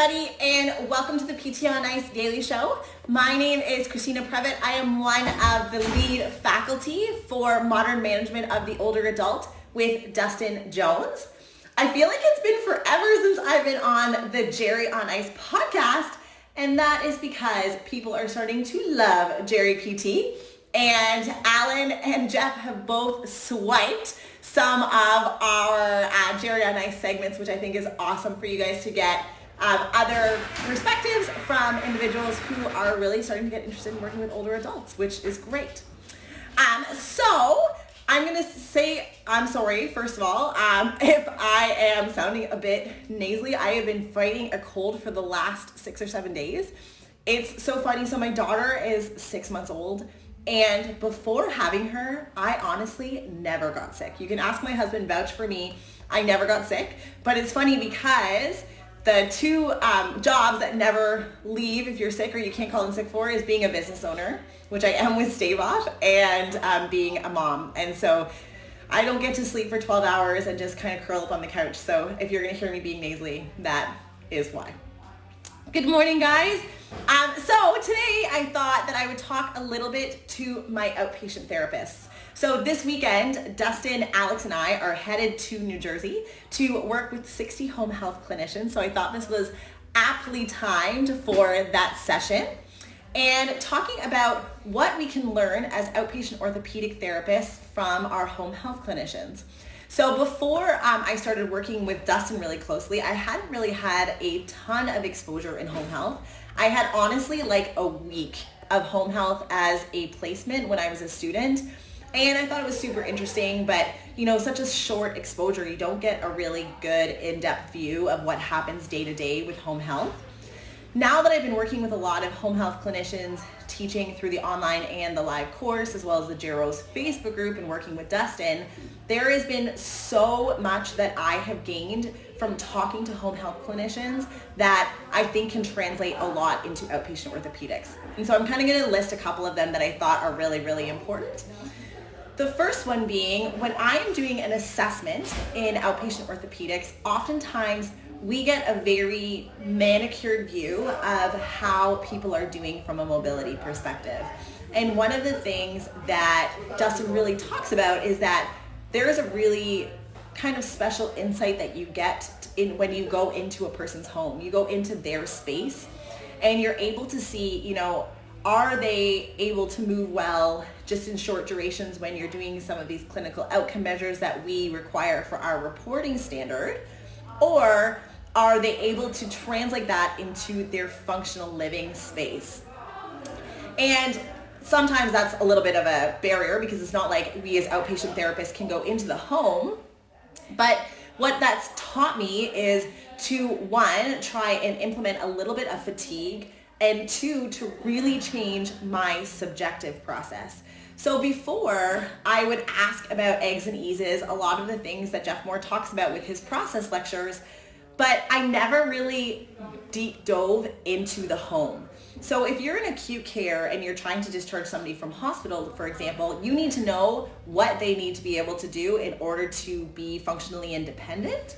everybody, and welcome to the PT on Ice Daily Show. My name is Christina Previtt. I am one of the lead faculty for Modern Management of the Older Adult with Dustin Jones. I feel like it's been forever since I've been on the Jerry on Ice podcast, and that is because people are starting to love Jerry PT, and Alan and Jeff have both swiped some of our Jerry on Ice segments, which I think is awesome for you guys to get other perspectives from individuals who are really starting to get interested in working with older adults, which is great. So I'm going to say I'm sorry, first of all, if I am sounding a bit nasally. I have been fighting a cold for the last 6 or 7 days. It's so funny. So my daughter is 6 months old, and before having her, I honestly never got sick. You can ask my husband, vouch for me. I never got sick, but it's funny because the two jobs that never leave if you're sick or you can't call in sick for is being a business owner, which I am with Stave Off, and being a mom. And so I don't get to sleep for 12 hours and just kind of curl up on the couch. So if you're gonna hear me being nasally, that is why. Good morning, guys. So today I thought that I would talk a little bit to my outpatient therapists. So this weekend, Dustin, Alex, and I are headed to New Jersey to work with 60 home health clinicians. So I thought this was aptly timed for that session, and talking about what we can learn as outpatient orthopedic therapists from our home health clinicians. So before I started working with Dustin really closely, I hadn't really had a ton of exposure in home health. I had honestly like a week of home health as a placement when I was a student. And I thought it was super interesting, but you know, such a short exposure, you don't get a really good in-depth view of what happens day to day with home health. Now that I've been working with a lot of home health clinicians, teaching through the online and the live course, as well as the Gero's Facebook group, and working with Dustin, there has been so much that I have gained from talking to home health clinicians that I think can translate a lot into outpatient orthopedics. And so I'm kind of going to list a couple of them that I thought are really, really important. The first one being, when I am doing an assessment in outpatient orthopedics, oftentimes we get a very manicured view of how people are doing from a mobility perspective. And one of the things that Dustin really talks about is that there is a really kind of special insight that you get in when you go into a person's home. You go into their space and you're able to see, you know, are they able to move well just in short durations when you're doing some of these clinical outcome measures that we require for our reporting standard? Or are they able to translate that into their functional living space? And sometimes that's a little bit of a barrier because it's not like we as outpatient therapists can go into the home. But what that's taught me is to, one, try and implement a little bit of fatigue, and two, to really change my subjective process. So before, I would ask about eggs and eases, a lot of the things that Jeff Moore talks about with his process lectures, but I never really deep dove into the home. So if you're in acute care and you're trying to discharge somebody from hospital, for example, you need to know what they need to be able to do in order to be functionally independent.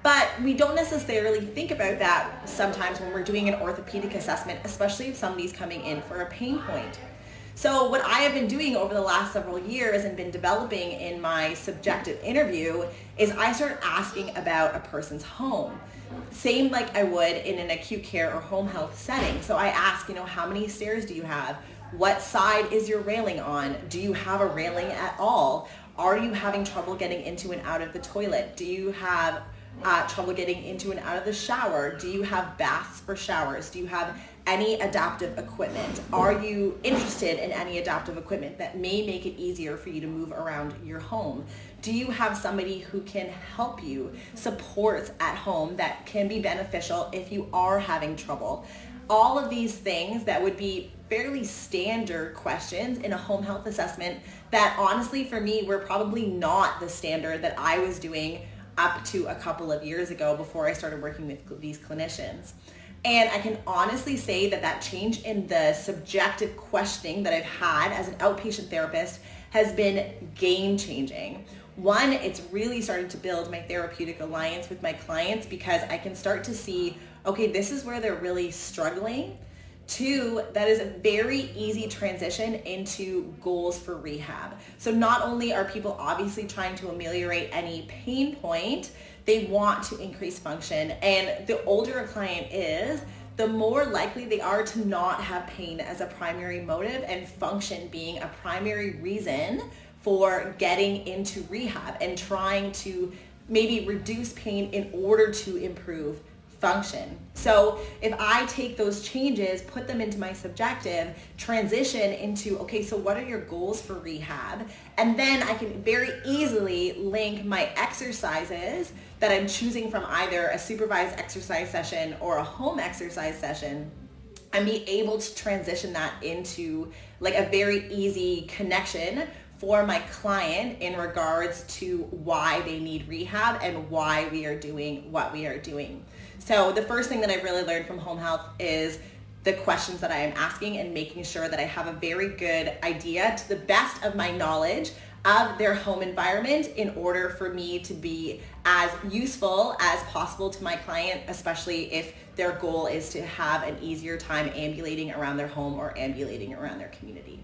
But we don't necessarily think about that sometimes when we're doing an orthopedic assessment, especially if somebody's coming in for a pain point. So what I have been doing over the last several years and been developing in my subjective interview is I start asking about a person's home. Same like I would in an acute care or home health setting. So I ask, you know, how many stairs do you have? What side is your railing on? Do you have a railing at all? Are you having trouble getting into and out of the toilet? Do you have trouble getting into and out of the shower? Do you have baths or showers? Do you have any adaptive equipment? Are you interested in any adaptive equipment that may make it easier for you to move around your home? Do you have somebody who can help you, supports at home that can be beneficial if you are having trouble? All of these things that would be fairly standard questions in a home health assessment that honestly for me were probably not the standard that I was doing up to a couple of years ago before I started working with these clinicians. And I can honestly say that that change in the subjective questioning that I've had as an outpatient therapist has been game changing. One, it's really started to build my therapeutic alliance with my clients because I can start to see okay, this is where they're really struggling, to that is a very easy transition into goals for rehab. So not only are people obviously trying to ameliorate any pain point, they want to increase function. And the older a client is, the more likely they are to not have pain as a primary motive and function being a primary reason for getting into rehab and trying to maybe reduce pain in order to improve function. So if I take those changes, put them into my subjective, transition into, okay, so what are your goals for rehab? And then I can very easily link my exercises that I'm choosing from either a supervised exercise session or a home exercise session, and be able to transition that into like a very easy connection for my client in regards to why they need rehab and why we are doing what we are doing. So the first thing that I've really learned from home health is the questions that I am asking and making sure that I have a very good idea to the best of my knowledge of their home environment in order for me to be as useful as possible to my client, especially if their goal is to have an easier time ambulating around their home or ambulating around their community.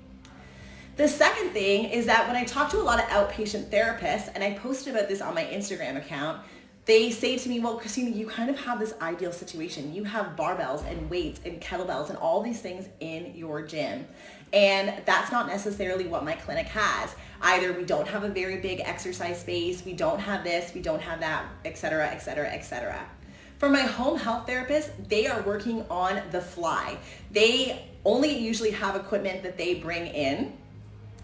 The second thing is that when I talk to a lot of outpatient therapists, and I posted about this on my Instagram account, they say to me, well, Christina, you kind of have this ideal situation. You have barbells and weights and kettlebells and all these things in your gym. And that's not necessarily what my clinic has. Either we don't have a very big exercise space, we don't have this, we don't have that, et cetera, et cetera, et cetera. For my home health therapists, they are working on the fly. They only usually have equipment that they bring in.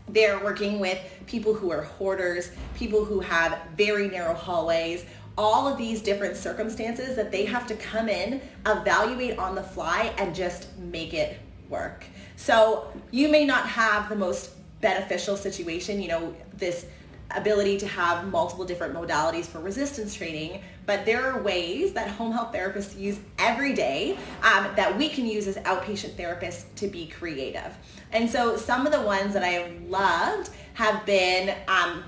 They're working with people who are hoarders, people who have very narrow hallways, all of these different circumstances that they have to come in, evaluate on the fly, and just make it work. So you may not have the most beneficial situation, this ability to have multiple different modalities for resistance training, but there are ways that home health therapists use every day that we can use as outpatient therapists to be creative. And so some of the ones that I have loved have been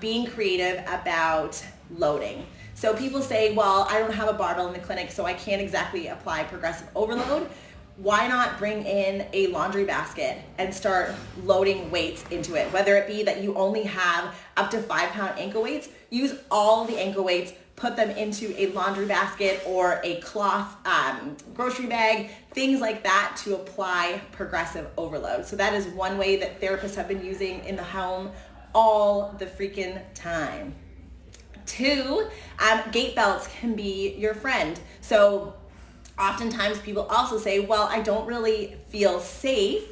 being creative about loading. So people say, well, I don't have a barbell in the clinic, so I can't exactly apply progressive overload. Why not bring in a laundry basket and start loading weights into it? Whether it be that you only have up to 5-pound ankle weights, use all the ankle weights, put them into a laundry basket or a cloth grocery bag, things like that to apply progressive overload. So that is one way that therapists have been using in the home all the freaking time. 2, gait belts can be your friend. So oftentimes people also say, well, I don't really feel safe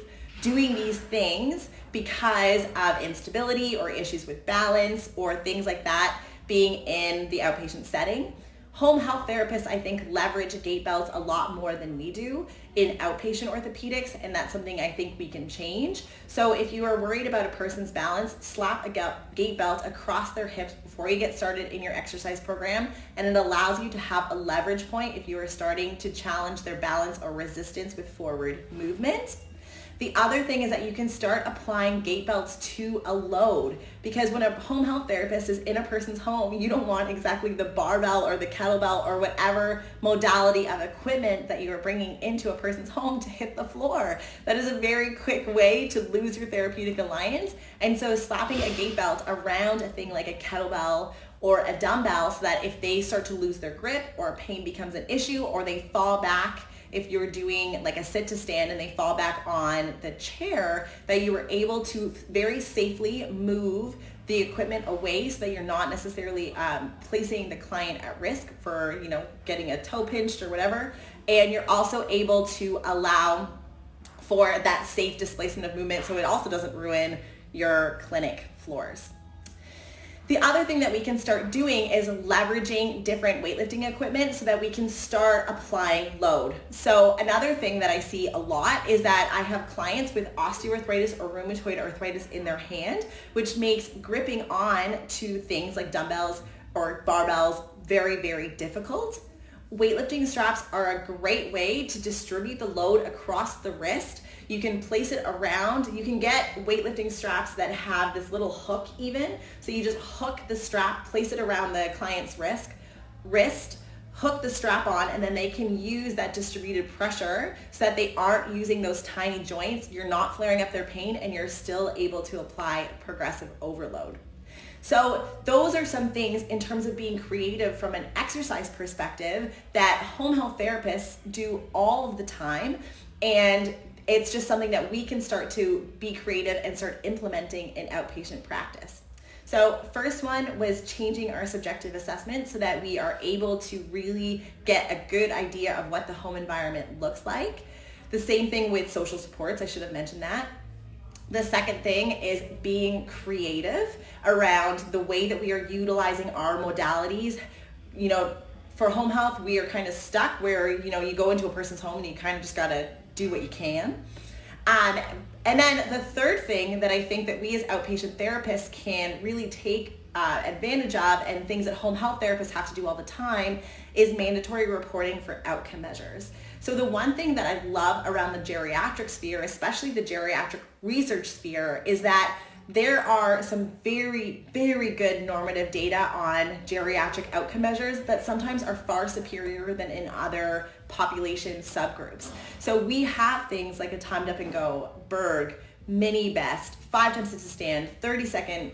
doing these things because of instability or issues with balance or things like that being in the outpatient setting. Home health therapists, I think, leverage gait belts a lot more than we do in outpatient orthopedics, and that's something I think we can change. So if you are worried about a person's balance, slap a gait belt across their hips before you get started in your exercise program, and it allows you to have a leverage point if you are starting to challenge their balance or resistance with forward movement. The other thing is that you can start applying gait belts to a load, because when a home health therapist is in a person's home, you don't want exactly the barbell or the kettlebell or whatever modality of equipment that you are bringing into a person's home to hit the floor. That is a very quick way to lose your therapeutic alliance. And so slapping a gait belt around a thing like a kettlebell or a dumbbell, so that if they start to lose their grip or pain becomes an issue or they fall back, if you're doing like a sit to stand and they fall back on the chair, that you were able to very safely move the equipment away so that you're not necessarily placing the client at risk for, getting a toe pinched or whatever. And you're also able to allow for that safe displacement of movement, so it also doesn't ruin your clinic floors. The other thing that we can start doing is leveraging different weightlifting equipment so that we can start applying load. So another thing that I see a lot is that I have clients with osteoarthritis or rheumatoid arthritis in their hand, which makes gripping on to things like dumbbells or barbells very, very difficult. Weightlifting straps are a great way to distribute the load across the wrist. You can place it around. You can get weightlifting straps that have this little hook even. So you just hook the strap, place it around the client's wrist, hook the strap on, and then they can use that distributed pressure so that they aren't using those tiny joints. You're not flaring up their pain, and you're still able to apply progressive overload. So those are some things in terms of being creative from an exercise perspective that home health therapists do all of the time. And it's just something that we can start to be creative and start implementing in outpatient practice. So first one was changing our subjective assessment so that we are able to really get a good idea of what the home environment looks like. The same thing with social supports, I should have mentioned that. The second thing is being creative around the way that we are utilizing our modalities. You know, for home health, we are kind of stuck where, you know, you go into a person's home and you kind of just got to do what you can. And then the third thing that I think that we as outpatient therapists can really take advantage of, and things that home health therapists have to do all the time, is mandatory reporting for outcome measures. So the one thing that I love around the geriatric sphere, especially the geriatric research sphere, is that there are some very, very good normative data on geriatric outcome measures that sometimes are far superior than in other population subgroups. So we have things like a timed up and go, Berg, mini best, 5 times sit to stand, 30-second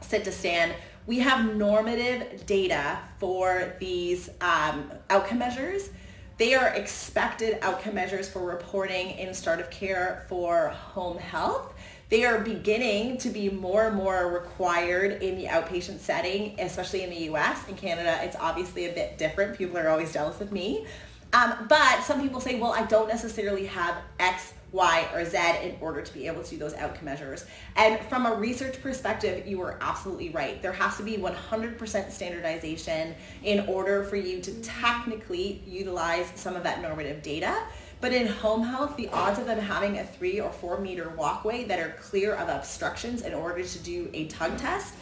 sit to stand. We have normative data for these outcome measures. They are expected outcome measures for reporting in start of care for home health. They are beginning to be more and more required in the outpatient setting, especially in the US. In Canada, it's obviously a bit different. People are always jealous of me. But some people say, well, I don't necessarily have X, Y, or Z in order to be able to do those outcome measures. And from a research perspective, you are absolutely right. There has to be 100% standardization in order for you to technically utilize some of that normative data. But in home health, the odds of them having a 3 or 4 meter walkway that are clear of obstructions in order to do a tug test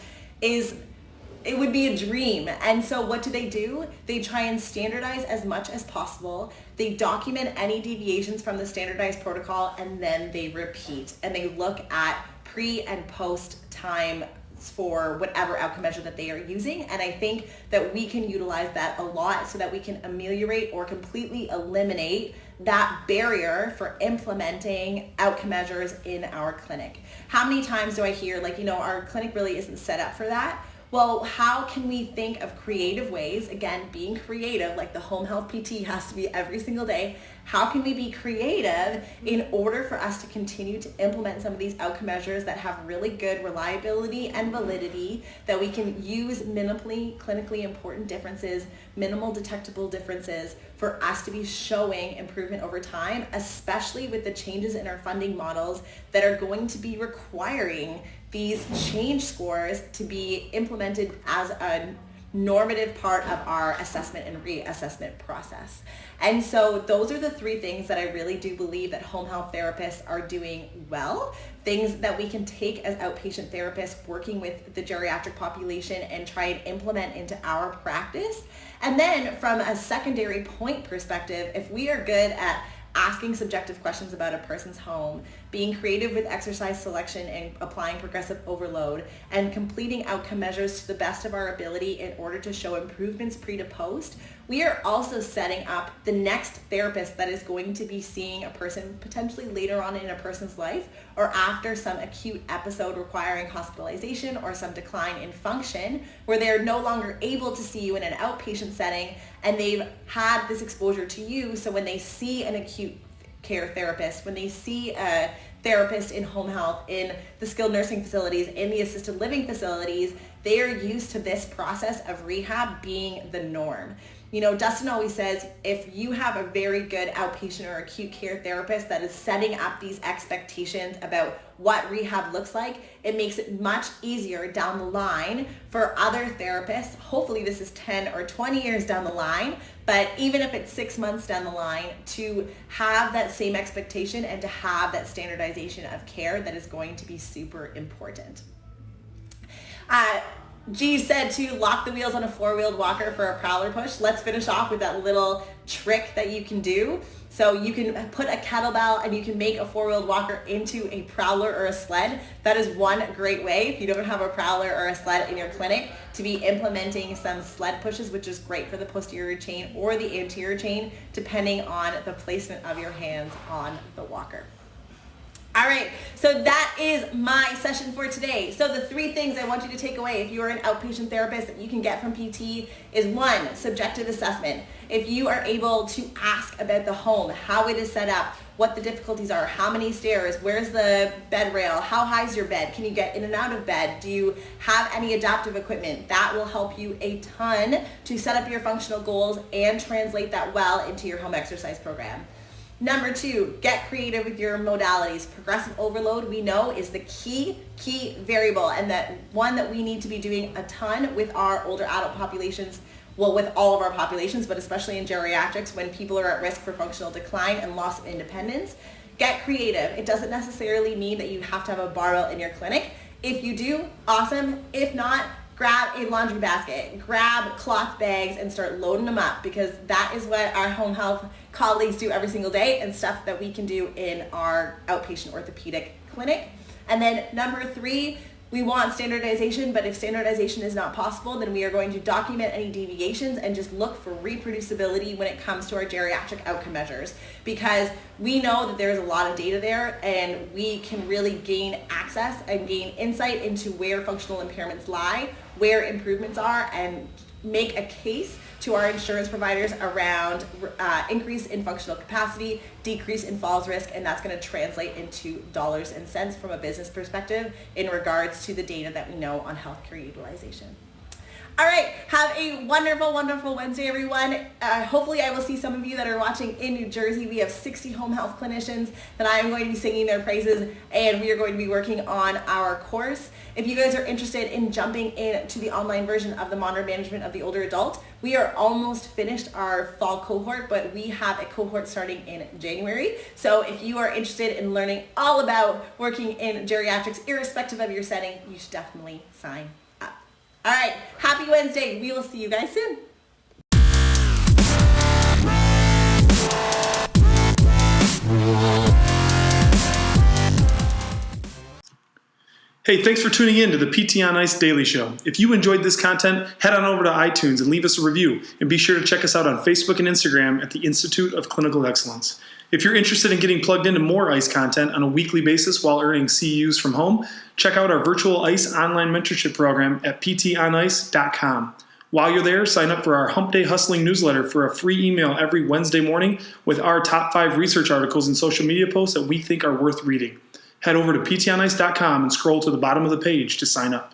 it would be a dream. And so what do? They try and standardize as much as possible. They document any deviations from the standardized protocol, and then they repeat. And they look at pre and post time for whatever outcome measure that they are using. And I think that we can utilize that a lot so that we can ameliorate or completely eliminate that barrier for implementing outcome measures in our clinic. How many times do I hear, like, our clinic really isn't set up for that? Well, how can we think of creative ways, again, being creative, like the home health PT has to be every single day. How can we be creative in order for us to continue to implement some of these outcome measures that have really good reliability and validity, that we can use minimally clinically important differences, minimal detectable differences, for us to be showing improvement over time, especially with the changes in our funding models that are going to be requiring these change scores to be implemented as a normative part of our assessment and reassessment process. And so those are the 3 things that I really do believe that home health therapists are doing well, things that we can take as outpatient therapists working with the geriatric population and try and implement into our practice. And then from a secondary point perspective, if we are good at asking subjective questions about a person's home, being creative with exercise selection and applying progressive overload, and completing outcome measures to the best of our ability in order to show improvements pre to post, we are also setting up the next therapist that is going to be seeing a person potentially later on in a person's life, or after some acute episode requiring hospitalization or some decline in function, where they're no longer able to see you in an outpatient setting, and they've had this exposure to you. So when they see an acute care therapist, when they see a therapist in home health, in the skilled nursing facilities, in the assisted living facilities, they are used to this process of rehab being the norm. Dustin always says, if you have a very good outpatient or acute care therapist that is setting up these expectations about what rehab looks like, it makes it much easier down the line for other therapists. Hopefully this is 10 or 20 years down the line, but even if it's 6 months down the line, to have that same expectation and to have that standardization of care that is going to be super important. G said to lock the wheels on a four-wheeled walker for a prowler push. Let's finish off with that little trick that you can do. So you can put a kettlebell and you can make a four-wheeled walker into a prowler or a sled. That is one great way, if you don't have a prowler or a sled in your clinic, to be implementing some sled pushes, which is great for the posterior chain or the anterior chain, depending on the placement of your hands on the walker. All right, so that is my session for today. So the three things I want you to take away if you are an outpatient therapist that you can get from PT is 1, subjective assessment. If you are able to ask about the home, how it is set up, what the difficulties are, how many stairs, where's the bed rail, how high is your bed, can you get in and out of bed, do you have any adaptive equipment, that will help you a ton to set up your functional goals and translate that well into your home exercise program. Number 2, get creative with your modalities. Progressive overload, we know, is the key variable, and that one that we need to be doing a ton with our older adult populations, well, with all of our populations, but especially in geriatrics when people are at risk for functional decline and loss of independence. Get creative. It doesn't necessarily mean that you have to have a barbell in your clinic. If you do, awesome. If not, grab a laundry basket, grab cloth bags and start loading them up, because that is what our home health colleagues do every single day and stuff that we can do in our outpatient orthopedic clinic. And then number 3, we want standardization, but if standardization is not possible, then we are going to document any deviations and just look for reproducibility when it comes to our geriatric outcome measures, because we know that there's a lot of data there and we can really gain access and gain insight into where functional impairments lie, where improvements are, and make a case to our insurance providers around increase in functional capacity, decrease in falls risk, and that's going to translate into dollars and cents from a business perspective in regards to the data that we know on healthcare utilization. All right, have a wonderful, wonderful Wednesday, everyone. Hopefully I will see some of you that are watching in New Jersey. We have 60 home health clinicians that I am going to be singing their praises, and we are going to be working on our course. If you guys are interested in jumping into the online version of the modern management of the older adult, we are almost finished our fall cohort, but we have a cohort starting in January. So if you are interested in learning all about working in geriatrics, irrespective of your setting, you should definitely sign up. All right, happy Wednesday. We will see you guys soon. Hey, thanks for tuning in to the PT on Ice Daily Show. If you enjoyed this content, head on over to iTunes and leave us a review. And be sure to check us out on Facebook and Instagram at the Institute of Clinical Excellence. If you're interested in getting plugged into more ICE content on a weekly basis while earning CEUs from home, check out our virtual ICE online mentorship program at ptonice.com. While you're there, sign up for our Hump Day Hustling newsletter for a free email every Wednesday morning with our top 5 research articles and social media posts that we think are worth reading. Head over to ptonice.com and scroll to the bottom of the page to sign up.